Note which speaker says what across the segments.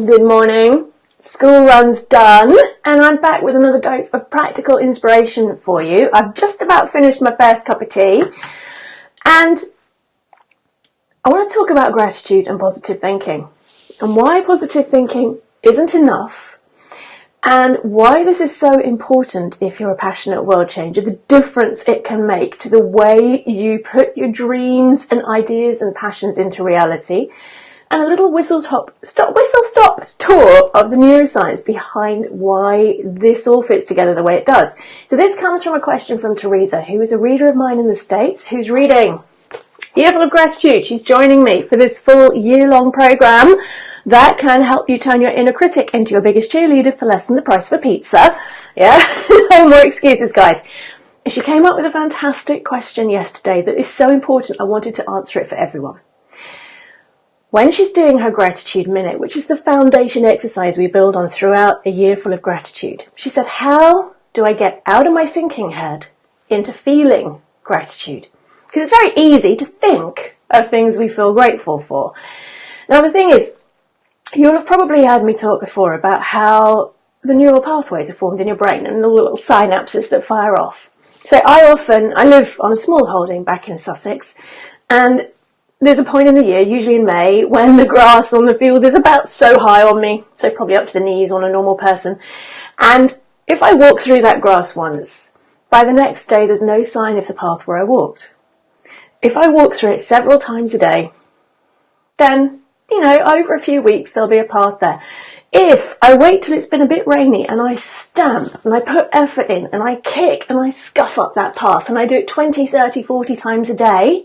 Speaker 1: Good morning. School run's done and I'm back with another dose of practical inspiration for you. I've just about finished my first cup of tea and I want to talk about gratitude and positive thinking and why positive thinking isn't enough and why this is so important if you're a passionate world changer, the difference it can make to the way you put your dreams and ideas and passions into reality. And a little whistle-stop tour of the neuroscience behind why this all fits together the way it does. So this comes from a question from Teresa, who is a reader of mine in the States, who's reading Yearful of Gratitude. She's joining me for this full year-long program that can help you turn your inner critic into your biggest cheerleader for less than the price of a pizza. Yeah, no more excuses, guys. She came up with a fantastic question yesterday that is so important. I wanted to answer it for everyone. When she's doing her gratitude minute, which is the foundation exercise we build on throughout a year full of gratitude, she said, how do I get out of my thinking head into feeling gratitude? Because it's very easy to think of things we feel grateful for. Now the thing is, you'll have probably heard me talk before about how the neural pathways are formed in your brain and all the little synapses that fire off. So I live on a small holding back in Sussex, and there's a point in the year, usually in May, when the grass on the field is about so high on me, so probably up to the knees on a normal person. And if I walk through that grass once, by the next day there's no sign of the path where I walked. If I walk through it several times a day, then, over a few weeks there'll be a path there. If I wait till it's been a bit rainy and I stamp and I put effort in and I kick and I scuff up that path and I do it 20, 30, 40 times a day,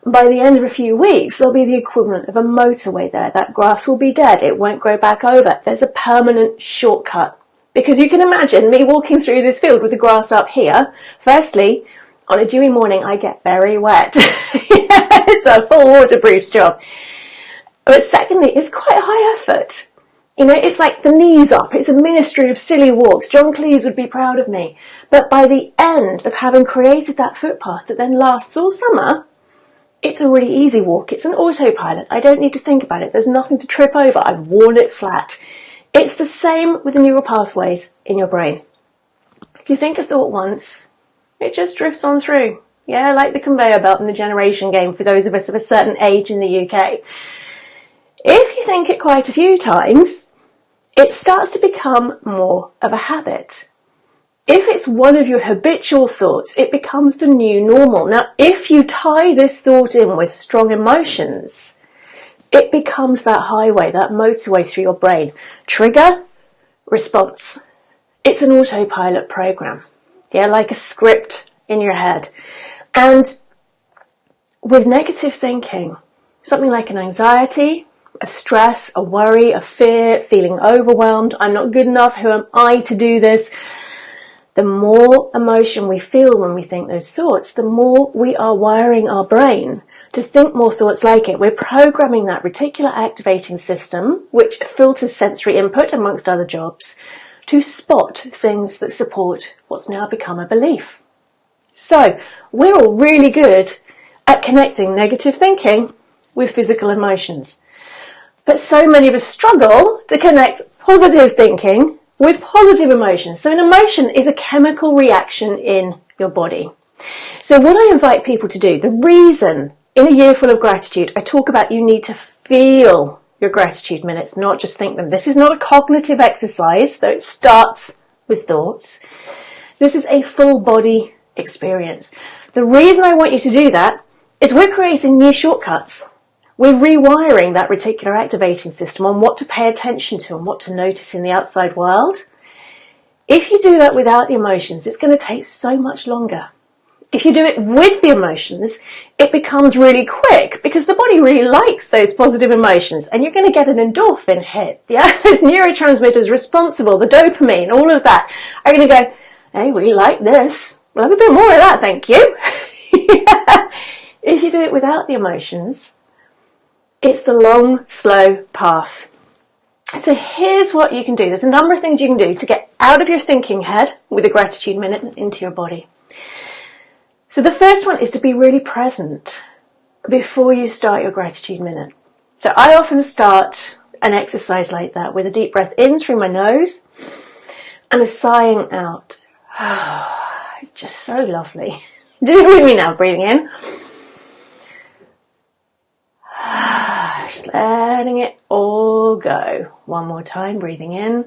Speaker 1: by the end of a few weeks, there'll be the equivalent of a motorway there. That grass will be dead. It won't grow back over. There's a permanent shortcut. Because you can imagine me walking through this field with the grass up here. Firstly, on a dewy morning, I get very wet. It's a full waterproof job. But secondly, it's quite a high effort. It's like the knees up. It's a ministry of silly walks. John Cleese would be proud of me. But by the end of having created that footpath that then lasts all summer, it's a really easy walk. It's an autopilot. I don't need to think about it. There's nothing to trip over. I've worn it flat. It's the same with the neural pathways in your brain. If you think a thought once, it just drifts on through. Yeah, like the conveyor belt in the Generation game for those of us of a certain age in the UK. If you think it quite a few times, it starts to become more of a habit. If it's one of your habitual thoughts, it becomes the new normal. Now, if you tie this thought in with strong emotions, it becomes that highway, that motorway through your brain. Trigger, response. It's an autopilot program. Yeah, like a script in your head. And with negative thinking, something like an anxiety, a stress, a worry, a fear, feeling overwhelmed, I'm not good enough, who am I to do this? The more emotion we feel when we think those thoughts, the more we are wiring our brain to think more thoughts like it. We're programming that reticular activating system, which filters sensory input amongst other jobs, to spot things that support what's now become a belief. So we're all really good at connecting negative thinking with physical emotions. But so many of us struggle to connect positive thinking with positive emotions. So an emotion is a chemical reaction in your body. So what I invite people to do, the reason in a year full of gratitude, I talk about you need to feel your gratitude minutes, not just think them. This is not a cognitive exercise, though it starts with thoughts. This is a full body experience. The reason I want you to do that is we're creating new shortcuts. We're rewiring that reticular activating system on what to pay attention to and what to notice in the outside world. If you do that without the emotions, it's going to take so much longer. If you do it with the emotions, it becomes really quick because the body really likes those positive emotions and you're going to get an endorphin hit. Yeah, those neurotransmitters responsible, the dopamine, all of that are going to go, hey, we like this. We'll have a bit more of that, thank you. Yeah. If you do it without the emotions, it's the long, slow path. So here's what you can do. There's a number of things you can do to get out of your thinking head with a gratitude minute and into your body. So the first one is to be really present before you start your gratitude minute. So I often start an exercise like that with a deep breath in through my nose and a sighing out. Just so lovely. Do it with me now, breathing in. Just letting it all go. One more time, breathing in.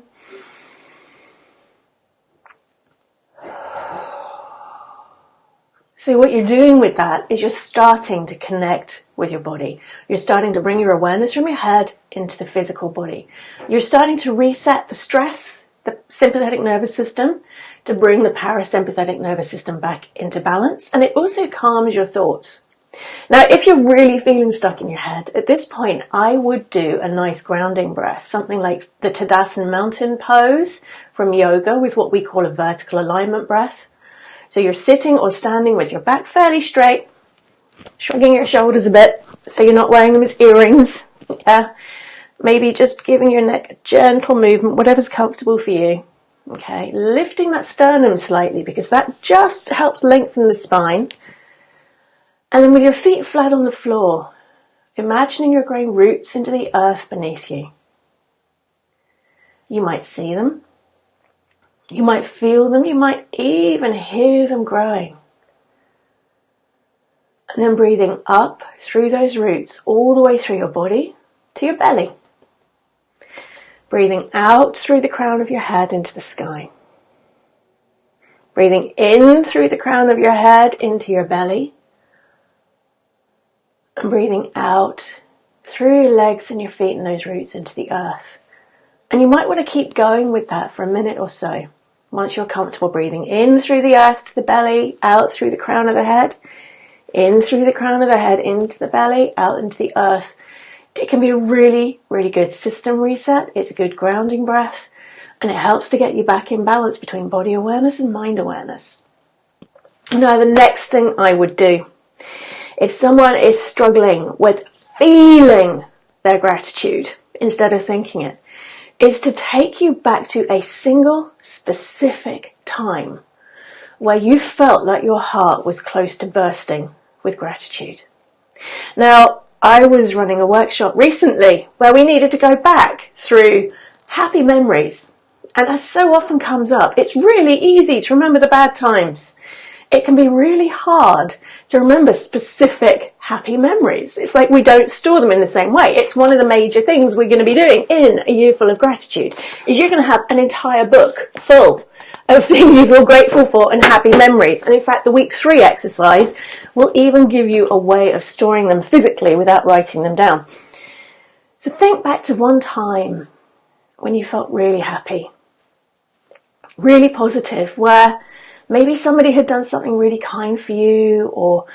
Speaker 1: So what you're doing with that is you're starting to connect with your body. You're starting to bring your awareness from your head into the physical body. You're starting to reset the stress, the sympathetic nervous system, to bring the parasympathetic nervous system back into balance. And it also calms your thoughts. Now, if you're really feeling stuck in your head, at this point, I would do a nice grounding breath, something like the Tadasana mountain pose from yoga with what we call a vertical alignment breath. So you're sitting or standing with your back fairly straight, shrugging your shoulders a bit so you're not wearing them as earrings. Yeah. Maybe just giving your neck a gentle movement, whatever's comfortable for you. Okay, lifting that sternum slightly because that just helps lengthen the spine. And then with your feet flat on the floor, imagining you're growing roots into the earth beneath you. You might see them. You might feel them. You might even hear them growing. And then breathing up through those roots all the way through your body to your belly. Breathing out through the crown of your head into the sky. Breathing in through the crown of your head into your belly. And breathing out through your legs and your feet and those roots into the earth. And you might want to keep going with that for a minute or so. Once you're comfortable breathing in through the earth to the belly, out through the crown of the head, in through the crown of the head, into the belly, out into the earth. It can be a really, really good system reset. It's a good grounding breath, and it helps to get you back in balance between body awareness and mind awareness. Now, the next thing I would do, if someone is struggling with feeling their gratitude instead of thinking it, is to take you back to a single specific time where you felt like your heart was close to bursting with gratitude. Now, I was running a workshop recently where we needed to go back through happy memories. And as so often comes up, it's really easy to remember the bad times. It can be really hard to remember specific happy memories. It's like we don't store them in the same way. It's one of the major things we're going to be doing in a year full of gratitude, is you're going to have an entire book full of things you feel grateful for and happy memories. And in fact, the week 3 exercise will even give you a way of storing them physically without writing them down. So think back to one time when you felt really happy, really positive, where maybe somebody had done something really kind for you, or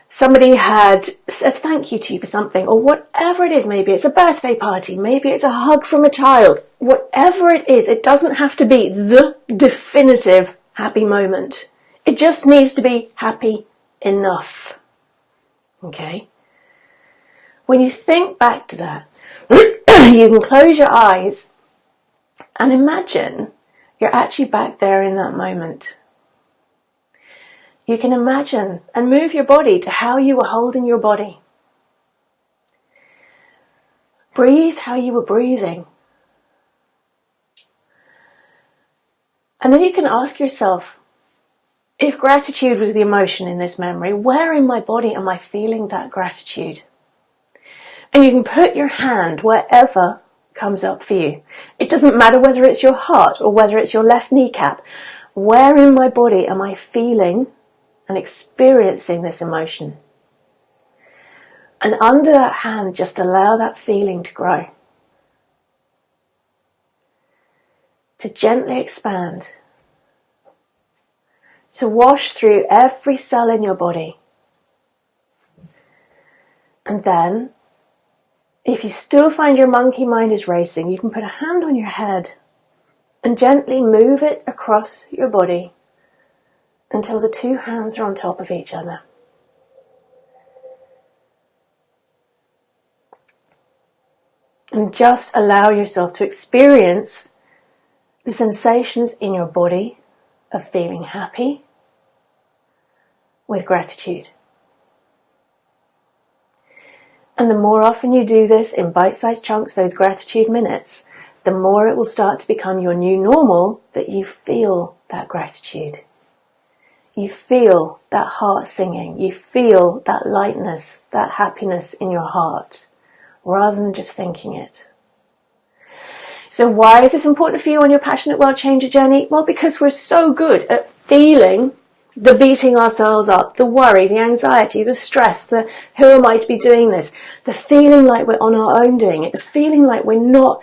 Speaker 1: somebody had said thank you to you for something, or whatever it is. Maybe it's a birthday party, maybe it's a hug from a child. Whatever it is, it doesn't have to be the definitive happy moment. It just needs to be happy enough. Okay? When you think back to that, you can close your eyes and imagine you're actually back there in that moment. You can imagine and move your body to how you were holding your body. Breathe how you were breathing. And then you can ask yourself, if gratitude was the emotion in this memory, where in my body am I feeling that gratitude? And you can put your hand wherever comes up for you. It doesn't matter whether it's your heart or whether it's your left kneecap. Where in my body am I feeling and experiencing this emotion? And under that hand, just allow that feeling to grow, to gently expand, to wash through every cell in your body. And then, if you still find your monkey mind is racing, you can put a hand on your head and gently move it across your body until the 2 hands are on top of each other. And just allow yourself to experience the sensations in your body of feeling happy with gratitude. And the more often you do this in bite-sized chunks, those gratitude minutes, the more it will start to become your new normal, that you feel that gratitude. You feel that heart singing. You feel that lightness, that happiness in your heart, rather than just thinking it. So why is this important for you on your Passionate World Changer journey? Well, because we're so good at feeling the beating ourselves up, the worry, the anxiety, the stress, the who am I to be doing this, the feeling like we're on our own doing it, the feeling like we're not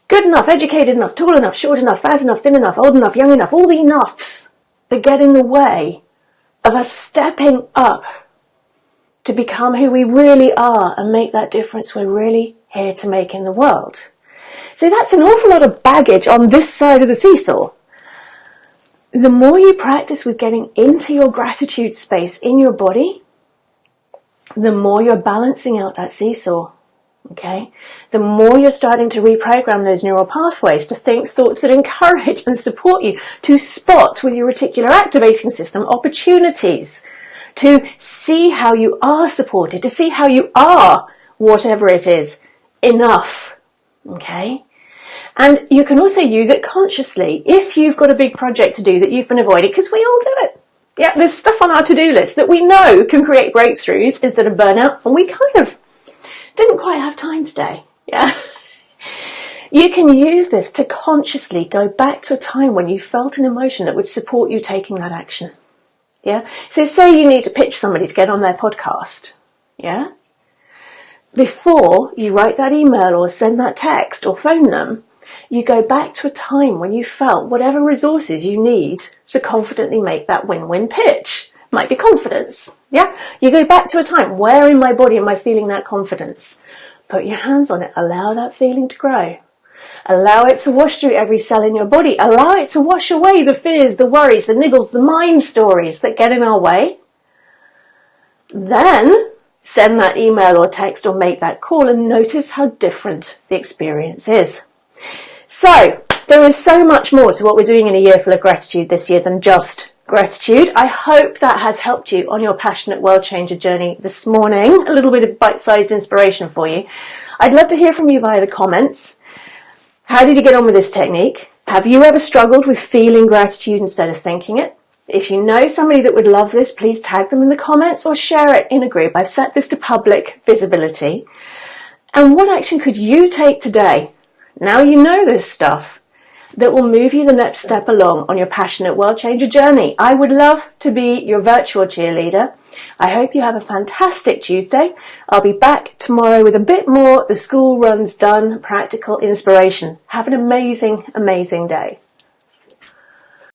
Speaker 1: good enough, educated enough, tall enough, short enough, fat enough, thin enough, old enough, young enough, all the enoughs that get in the way of us stepping up to become who we really are and make that difference we're really here to make in the world. So that's an awful lot of baggage on this side of the seesaw. The more you practice with getting into your gratitude space in your body, the more you're balancing out that seesaw. Okay? The more you're starting to reprogram those neural pathways to think thoughts that encourage and support you, to spot with your reticular activating system opportunities, to see how you are supported, to see how you are, whatever it is, enough. Okay? And you can also use it consciously if you've got a big project to do that you've been avoiding, because we all do it. Yeah, there's stuff on our to-do list that we know can create breakthroughs instead of burnout, and we kind of didn't quite have time today. Yeah. You can use this to consciously go back to a time when you felt an emotion that would support you taking that action. Yeah. So say you need to pitch somebody to get on their podcast. Yeah. Before you write that email or send that text or phone them, you go back to a time when you felt whatever resources you need to confidently make that win-win pitch. Might be confidence. Yeah? You go back to a time, where in my body am I feeling that confidence? Put your hands on it. Allow that feeling to grow. Allow it to wash through every cell in your body. Allow it to wash away the fears, the worries, the niggles, the mind stories that get in our way. Then send that email or text or make that call and notice how different the experience is. So, there is so much more to what we're doing in a year full of gratitude this year than just gratitude. I hope that has helped you on your Passionate World Changer journey this morning. A little bit of bite-sized inspiration for you. I'd love to hear from you via the comments. How did you get on with this technique? Have you ever struggled with feeling gratitude instead of thinking it? If you know somebody that would love this, please tag them in the comments or share it in a group. I've set this to public visibility. And what action could you take today, now you know this stuff, that will move you the next step along on your Passionate World Changer journey? I would love to be your virtual cheerleader. I hope you have a fantastic Tuesday. I'll be back tomorrow with a bit more The School Runs Done practical inspiration. Have an amazing, amazing day.